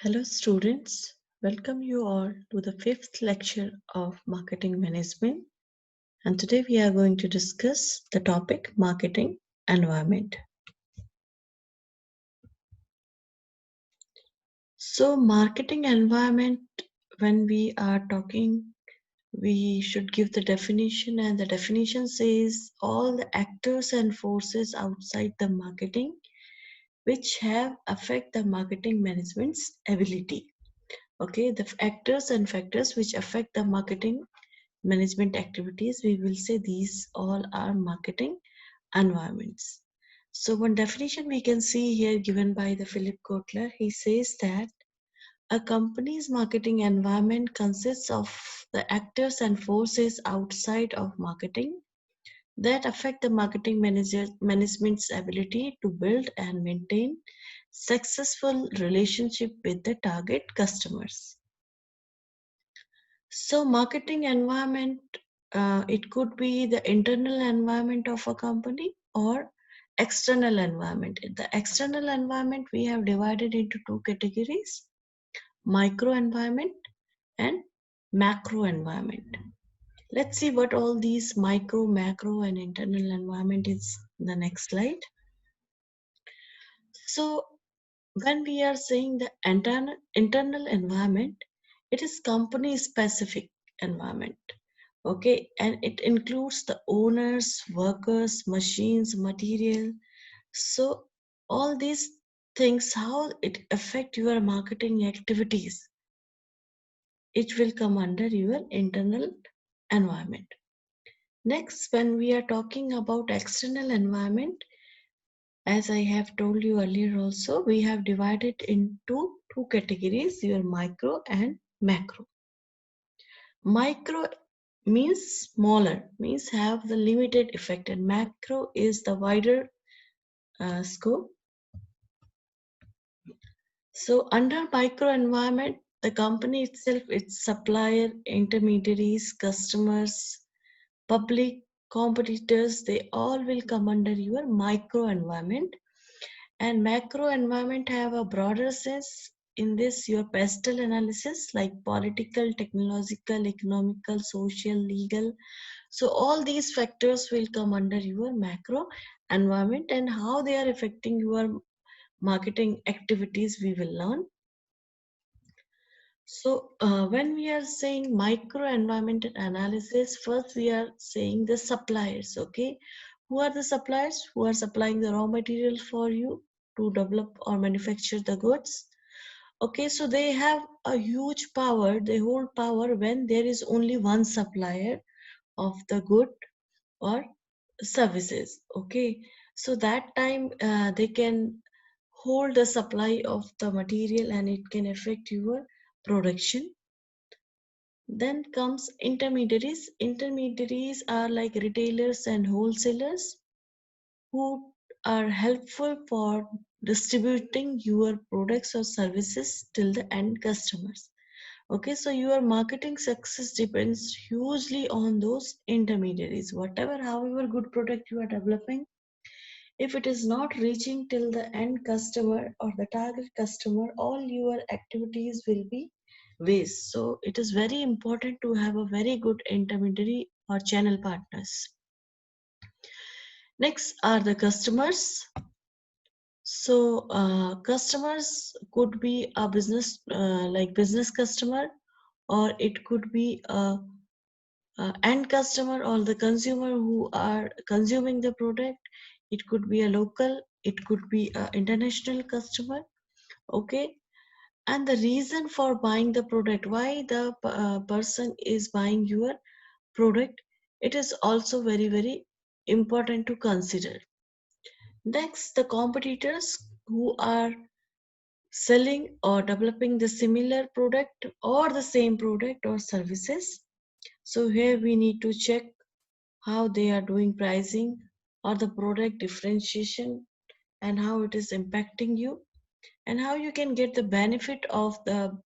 Hello students, welcome you all to the fifth lecture of marketing management, and today we are going to discuss the topic marketing environment. So marketing environment, when we are talking, we should give the definition, and the definition says all the actors and forces outside the marketing which have affect the marketing management's ability. Okay, the actors and factors which affect the marketing management activities, we will say these all are marketing environments. So one definition we can see here given by the Philip Kotler, he says that a company's marketing environment consists of the actors and forces outside of marketing that affect the management's ability to build and maintain successful relationship with the target customers. So marketing environment, it could be the internal environment of a company or external environment. The external environment we have divided into two categories: micro environment and macro environment. Let's see what all these micro, macro and internal environment is in the next slide. So when we are saying the internal environment, it is company specific environment. Okay, and it includes the owners, workers, machines, material. So all these things, how it affect your marketing activities, it will come under your internal environment. Next, when we are talking about external environment, as I have told you earlier also, we have divided into two categories, your micro and macro. Micro means smaller, means have the limited effect, and macro is the wider scope. So under micro environment, the company itself, its supplier, intermediaries, customers, public, competitors, they all will come under your micro environment. And macro environment have a broader sense. In this, your pestle analysis like political, technological, economical, social, legal. So all these factors will come under your macro environment, and how they are affecting your marketing activities we will learn. So when we are saying micro environment analysis, first we are saying the suppliers. Okay, who are the suppliers? Who are supplying the raw material for you to develop or manufacture the goods? Okay, so they have a huge power. They hold power when there is only one supplier of the good or services. Okay, so that time they can hold the supply of the material and it can affect your production. Then comes intermediaries. Intermediaries are like retailers and wholesalers who are helpful for distributing your products or services till the end customers. Okay, so your marketing success depends hugely on those intermediaries. Whatever, however good product you are developing, if it is not reaching till the end customer or the target customer, all your activities will be waste. So it is very important to have a very good intermediary or channel partners. Next are the customers. So customers could be a business like business customer, or it could be a end customer or the consumer who are consuming the product. It could be a local, it could be an international customer. Okay, and the reason for buying the product, why the person is buying your product, it is also very important to consider. Next, the competitors who are selling or developing the similar product or the same product or services. So here we need to check how they are doing pricing or the product differentiation, and how it is impacting you, and how you can get the benefit of the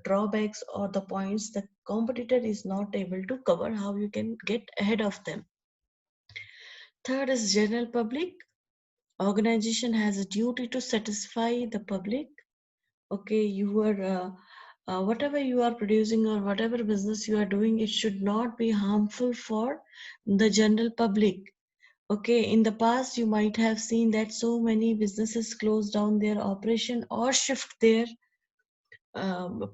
drawbacks or the points the competitor is not able to cover, how you can get ahead of them. Third is general public. Organization has a duty to satisfy the public Okay, you are whatever you are producing or whatever business you are doing, it should not be harmful for the general public. Okay, in the past, you might have seen that so many businesses close down their operation or shift their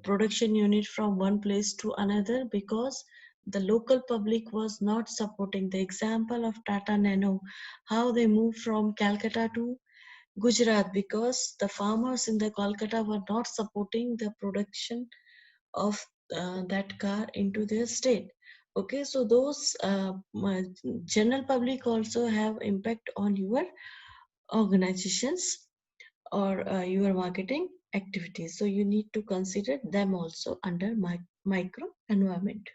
production unit from one place to another because the local public was not supporting. The example of Tata Nano, how they moved from Calcutta to Gujarat because the farmers in the Kolkata were not supporting the production of that car into their state. Okay, so those general public also have impact on your organizations or your marketing activities. So you need to consider them also under micro environment.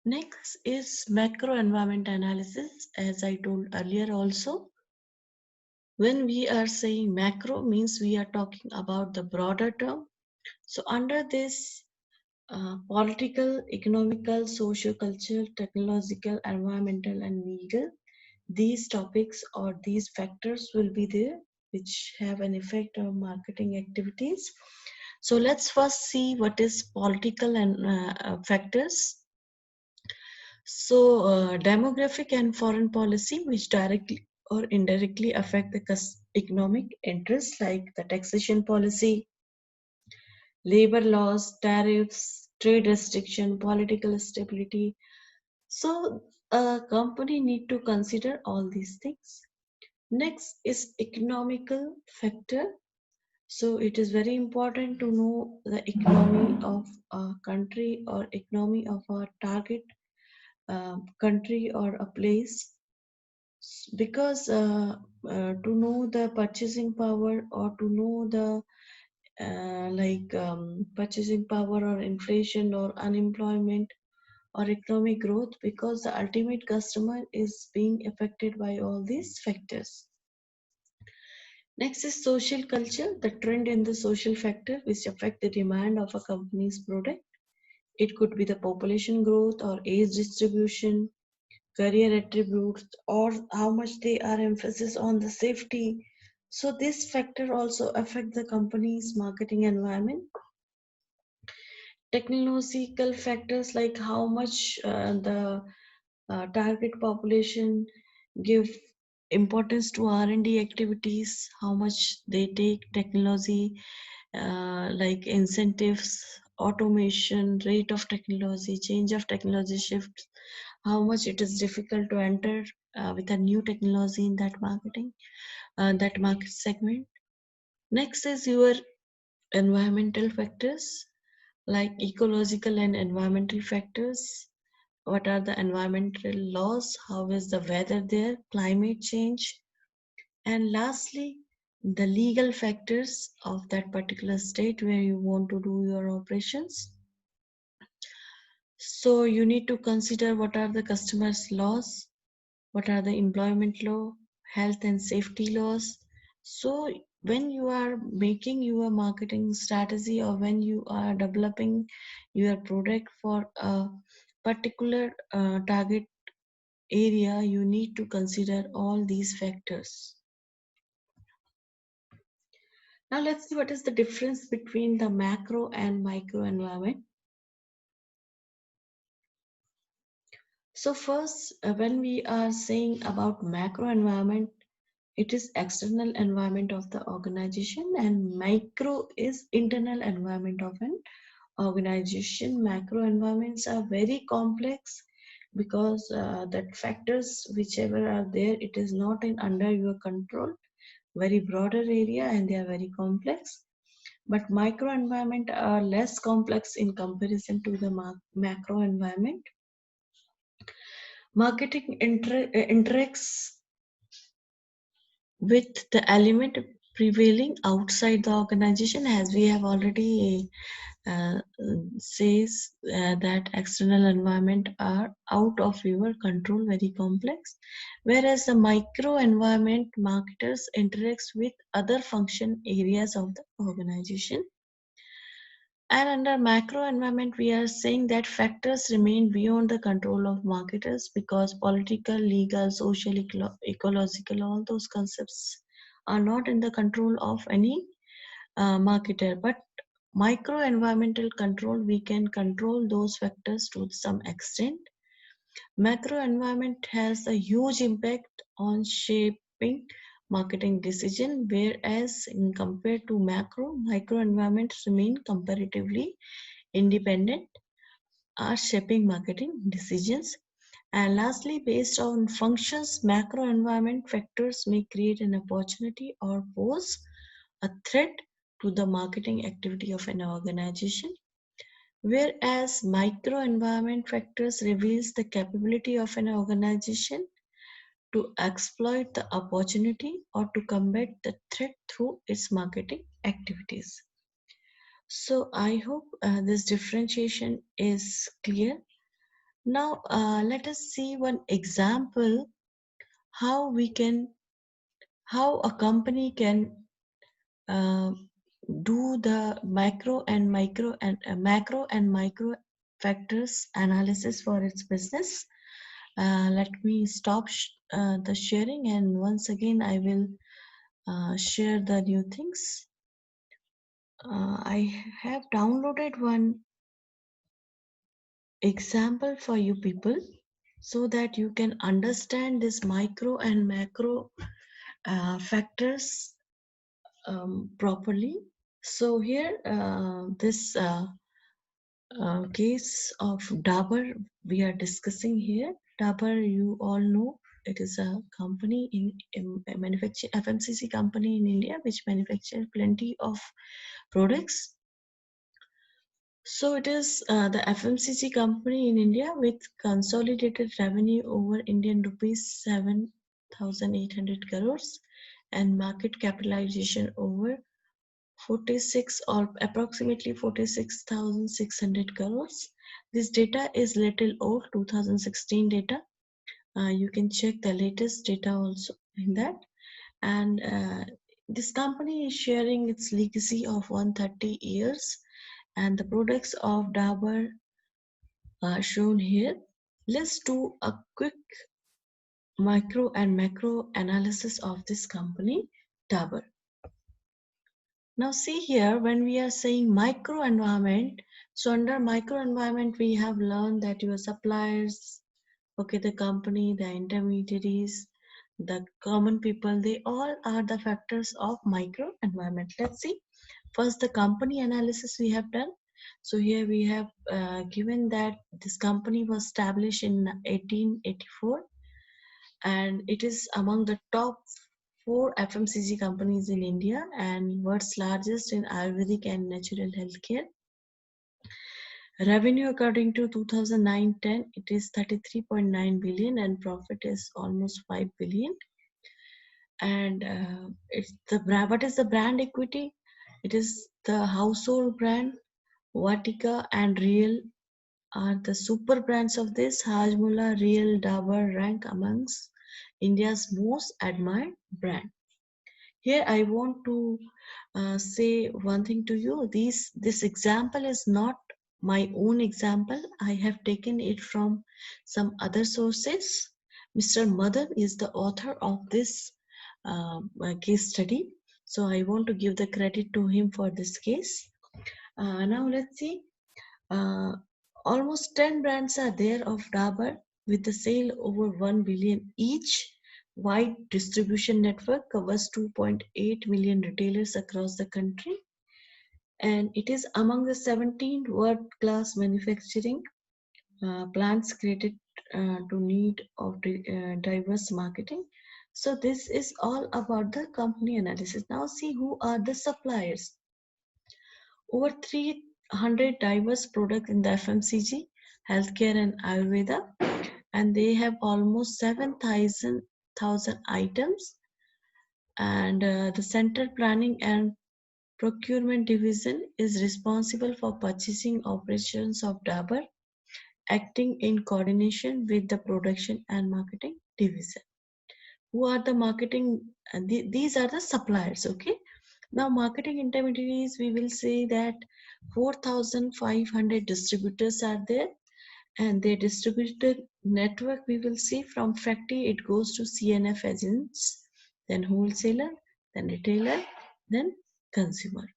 Next is macro environment analysis. As I told earlier also, when we are saying macro means we are talking about the broader term. So under this political, economical, socio-cultural, technological, environmental and legal, these topics or these factors will be there which have an effect on marketing activities. So let's first see what is political and factors. So demographic and foreign policy which directly or indirectly affect the economic interests like the taxation policy, labor laws, tariffs, trade restriction, political stability. So a company need to consider all these things. Next is economical factor. So it is very important to know the economy of a country or economy of a target country or a place because to know the purchasing power or to know the purchasing power or inflation or unemployment or economic growth because the ultimate customer is being affected by all these factors. Next is social culture, the trend in the social factor which affect the demand of a company's product. It could be the population growth or age distribution, career attributes, or how much they are emphasis on the safety. So this factor also affect the company's marketing environment. Technological factors like how much the target population give importance to R&D activities, how much they take technology like incentives, automation, rate of technology, change of technology shifts, how much it is difficult to enter with a new technology in that that market segment. Next is your environmental factors like ecological and environmental factors. What are the environmental laws? How is the weather there? Climate change. And lastly, the legal factors of that particular state where you want to do your operations. So you need to consider what are the customers' laws, what are the employment law, health and safety laws. So when you are making your marketing strategy or when you are developing your product for a particular target area, you need to consider all these factors. Now let's see what is the difference between the macro and micro environment. So first, when we are saying about macro environment, it is external environment of the organization and micro is internal environment of an organization. Macro environments are very complex because that factors whichever are there, it is not in under your control, very broader area and they are very complex. But micro environment are less complex in comparison to the macro environment. Marketing interacts with the element prevailing outside the organization, as we have already uh, says that external environment are out of your control, very complex, whereas the micro environment marketers interacts with other function areas of the organization. And under macro environment, we are saying that factors remain beyond the control of marketers because political, legal, social, ecological, all those concepts are not in the control of any marketer. But micro environmental control, we can control those factors to some extent. Macro environment has a huge impact on shaping marketing decision, whereas in compared to macro, micro environments remain comparatively independent, are shaping marketing decisions. And lastly, based on functions, macro environment factors may create an opportunity or pose a threat to the marketing activity of an organization, whereas micro environment factors reveals the capability of an organization to exploit the opportunity or to combat the threat through its marketing activities. So I hope this differentiation is clear. Now let us see one example how we can how a company can uh, do the macro and micro factors analysis for its business. Let me stop the sharing, and once again I will share the new things. I have downloaded one example for you people so that you can understand this micro and macro factors properly. So here, this case of Dabur we are discussing here. Dabur, you all know, it is a company in a manufacture FMCG company in India which manufacture plenty of products. So it is the FMCG company in India with consolidated revenue over Indian rupees 7,800 crores and market capitalization over 46 or approximately 46,600 crores. This data is little old, 2016 data. You can check the latest data also in that. And this company is sharing its legacy of 130 years, and the products of Dabur are shown here. Let's do a quick micro and macro analysis of this company, Dabur. Now see here, when we are saying micro environment, so under micro environment, we have learned that your suppliers, okay, the company, the intermediaries, the common people, they all are the factors of micro environment. Let's see. First, the company analysis we have done. So here we have given that this company was established in 1884 and it is among the top 4 FMCG companies in India and world's largest in Ayurvedic and natural healthcare. Revenue according to 2009-10, it is 33.9 billion and profit is almost 5 billion. And it's the brand. What is the brand equity? It is the household brand. Vatika and Real are the super brands of this. Hajmola, Real, Dabur rank amongst India's most admired brand. Here I want to say one thing to you. This example is not my own example. I have taken it from some other sources. Mr. Madan is the author of this case study. So I want to give the credit to him for this case. Now let's see. Uh, Almost 10 brands are there of Dabur with the sale over 1 billion each. Wide distribution network covers 2.8 million retailers across the country, and it is among the 17 world-class manufacturing plants created to need of diverse marketing. So this is all about the company analysis. Now see who are the suppliers. Over 300 diverse products in the FMCG, healthcare and Ayurveda, and they have almost 7,000 items. And the Central Planning and Procurement Division is responsible for purchasing operations of Dabur, acting in coordination with the Production and Marketing Division. Who are the marketing? These are the suppliers, okay? Now, marketing intermediaries, we will say that 4,500 distributors are there, and their distributor network we will see from factory it goes to CNF agents, then wholesaler, then retailer, then consumer.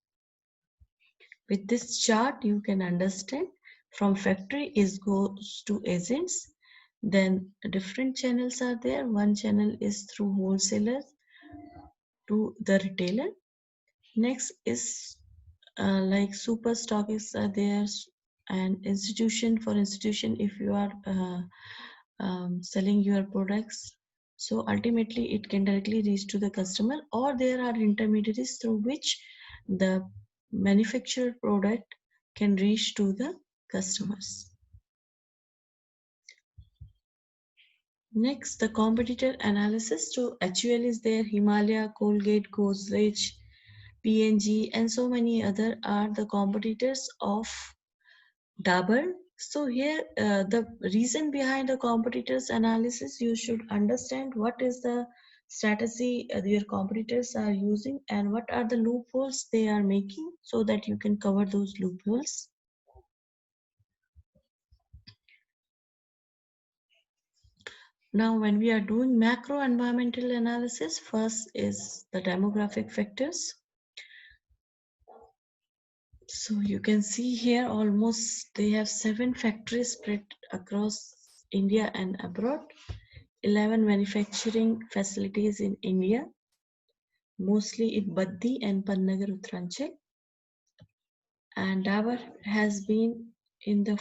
With this chart, you can understand from factory is goes to agents. Then different channels are there. One channel is through wholesalers to the retailer. Next is like super stockists are there, and institution for institution if you are selling your products. So ultimately it can directly reach to the customer, or there are intermediaries through which the manufactured product can reach to the customers. Next, the competitor analysis. So HUL is there, Himalaya, Colgate, Godrej, P&G, and so many other are the competitors of Dabur. So here, the reason behind the competitors analysis, you should understand what is the strategy your competitors are using and what are the loopholes they are making so that you can cover those loopholes. Now, when we are doing macro environmental analysis, first is the demographic factors. So you can see here almost they have 7 factories spread across India and abroad, 11 manufacturing facilities in India, mostly in Baddi and Pannagar, Uttaranchal. And Dabur has been in the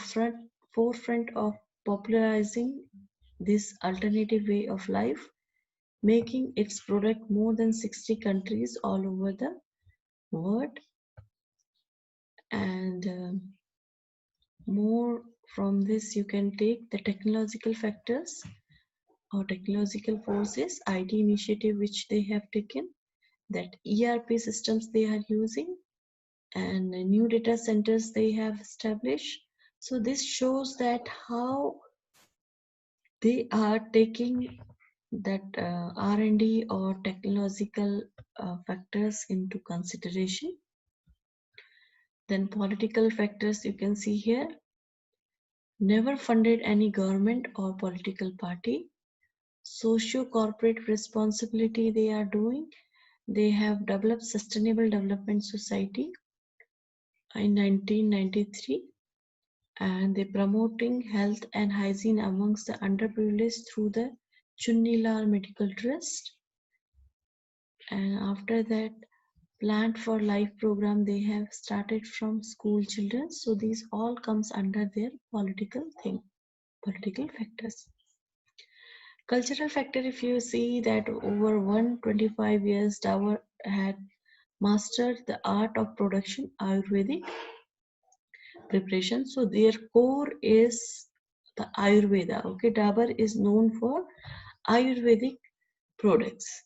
forefront of popularizing this alternative way of life, making its product more than 60 countries all over the world. And more from this, you can take the technological factors or technological forces, IT initiative which they have taken, that ERP systems they are using, and new data centers they have established. So this shows that how they are taking that R&D or technological factors into consideration. Then political factors you can see here, never funded any government or political party. Socio-corporate responsibility they are doing. They have developed Sustainable Development Society in 1993, and they're promoting health and hygiene amongst the underprivileged through the Chunni Medical Trust. And after that, Plant for Life program they have started from school children. So these all comes under their political factors. Cultural factor, if you see that over 125 years, Dabur had mastered the art of production Ayurvedic preparation. So their core is the Ayurveda. Okay, Dabur is known for Ayurvedic products.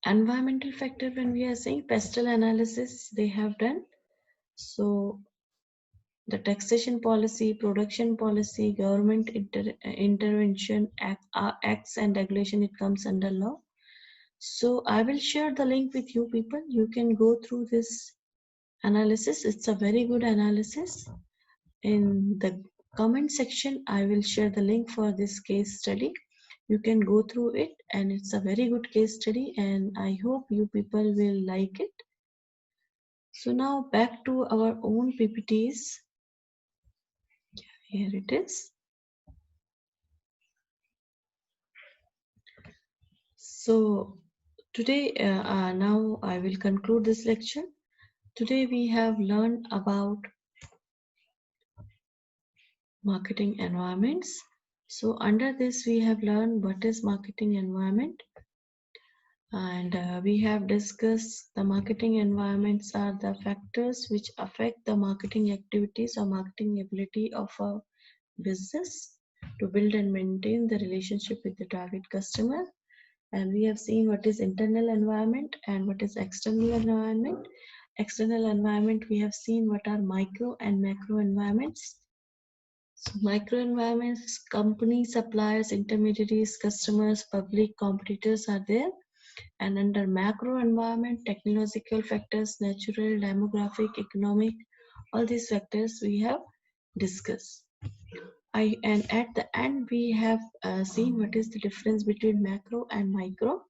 Environmental factor, when we are saying pestle analysis, they have done. So the taxation policy, production policy, government intervention, acts and regulation, it comes under law. So I will share the link with you people. You can go through this analysis. It's a very good analysis. In the comment section, I will share the link for this case study. You can go through it, and it's a very good case study, and I hope you people will like it. So now back to our own PPTs. Here it is. So today, now I will conclude this lecture. Today we have learned about marketing environments. So under this we have learned what is marketing environment, and we have discussed the marketing environments are the factors which affect the marketing activities or marketing ability of a business to build and maintain the relationship with the target customer. And we have seen what is internal environment and what is external environment. External environment, we have seen what are micro and macro environments. So micro environments, companies, suppliers, intermediaries, customers, public, competitors are there. And under macro environment, technological factors, natural, demographic, economic, all these factors we have discussed. And at the end, we have seen what is the difference between macro and micro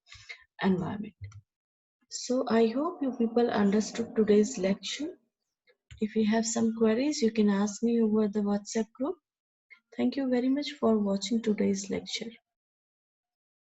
environment. So I hope you people understood today's lecture. If you have some queries, you can ask me over the WhatsApp group. Thank you very much for watching today's lecture.